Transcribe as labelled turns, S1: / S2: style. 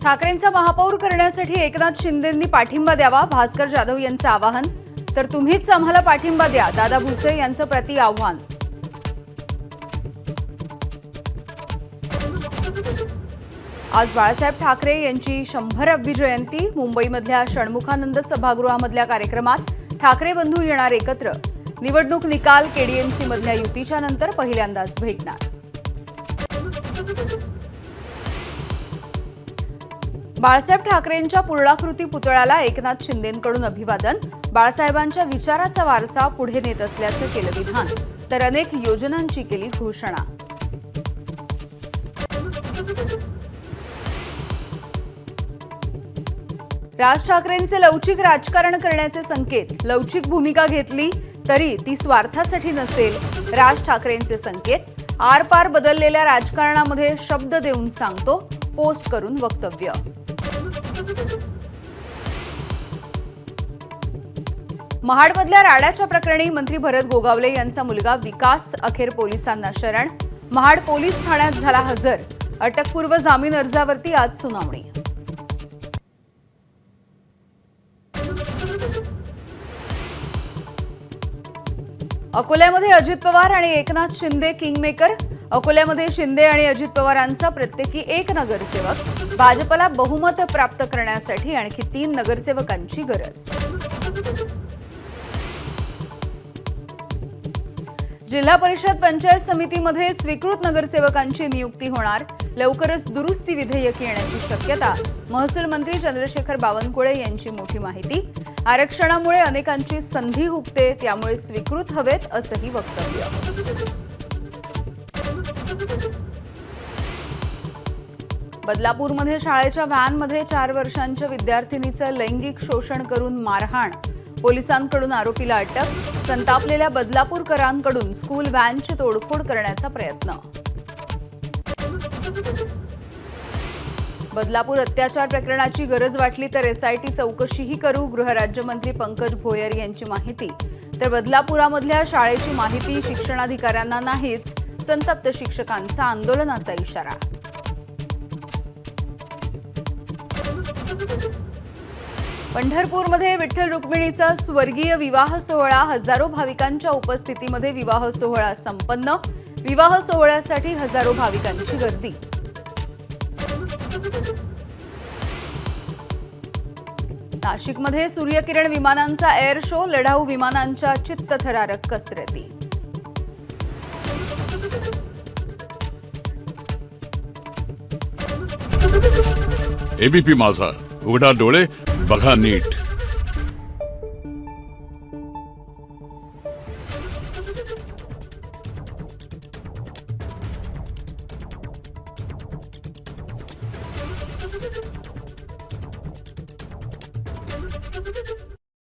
S1: ठाकरेंचा महापौर करण्यासाठी एकनाथ शिंदेंनी पाठिंबा द्यावा, भास्कर जाधव यांचं आवाहन. तर तुम्हीच आम्हाला पाठिंबा द्या, दादा भुसे यांचं प्रति आव्हान. आज बाळासाहेब ठाकरे यांची 100वी जयंती. मुंबईमधल्या षण्मुखानंद सभागृहामधल्या कार्यक्रमात ठाकरे बंधू येणार एकत्र. निवडणूक निकाल केडीएमसी मधल्या युतीच्या नंतर पहिल्यांदाच भेटणार. बाळासाहेब ठाकरेंच्या पूर्णाकृती पुतळ्याला एकनाथ शिंदेंकडून अभिवादन. बाळासाहेबांच्या विचाराचा वारसा पुढे नेत असल्याचं केलं विधान. तर अनेक योजनांची केली घोषणा. राज ठाकरेंचे लवचिक राजकारण करण्याचे संकेत. लवचिक भूमिका घेतली तरी ती स्वार्थासाठी नसेल, राज ठाकरेंचे संकेत. आरपार बदललेल्या राजकारणामध्ये शब्द देऊन सांगतो, पोस्ट करून वक्तव्य. महाडमधल्या राड्याच्या प्रकरणी मंत्री भरत गोगावले यांचा मुलगा विकास अखेर पोलिसांना शरण. महाड पोलीस ठाण्यात झाला हजर. अटकपूर्व जामीन अर्जावरती आज सुनावणी. अकोल्यामध्ये अजित पवार आणि एकनाथ शिंदे किंगमेकर. अकोल्यामध्ये शिंदे आणि अजित पवारांचा प्रत्येकी एक नगरसेवक. भाजपला बहुमत प्राप्त करण्यासाठी आणखी 3 नगरसेवकांची गरज. जिल्हा परिषद पंचायत समितीमध्ये स्वीकृत नगरसेवकांची नियुक्ती होणार. लवकरच दुरुस्ती विधेयक येण्याची शक्यता. महसूल मंत्री चंद्रशेखर बावनकुळे यांची मोठी माहिती. आरक्षणामुळे अनेकांची संधी हुकते, त्यामुळे स्वीकृत हवेत असंही वक्तव्य. बदलापूरमध्ये शाळेच्या व्हॅनमध्ये 4 वर्षांच्या विद्यार्थिनीचं लैंगिक शोषण करून मारहाण. पोलिसांकडून आरोपीला अटक. संतापलेल्या बदलापूरकरांकडून स्कूल व्हॅनची तोडफोड करण्याचा प्रयत्न. बदलापूर अत्याचार प्रकरणाची गरज वाटली तर एसआयटी चौकशीही करू, गृहराज्यमंत्री पंकज भोयर यांची माहिती. तर बदलापुरामधल्या शाळेची माहिती शिक्षणाधिकाऱ्यांना नाहीच, संतप्त शिक्षकांचा आंदोलनाचा इशारा. पंढरपूरमध्ये विठ्ठल रुक्मिणीचा स्वर्गीय विवाह सोहळा. हजारो भाविकांच्या उपस्थितीमध्ये विवाह सोहळा संपन्न. विवाह सोहळ्यासाठी हजारो भाविकांची गर्दी. नाशिकमध्ये सूर्यकिरण विमानांचा एअर शो. लढाऊ विमानांच्या चित्तथरारक कसरती.
S2: एबीपी माझा, उघडा डोळे बघा नीट.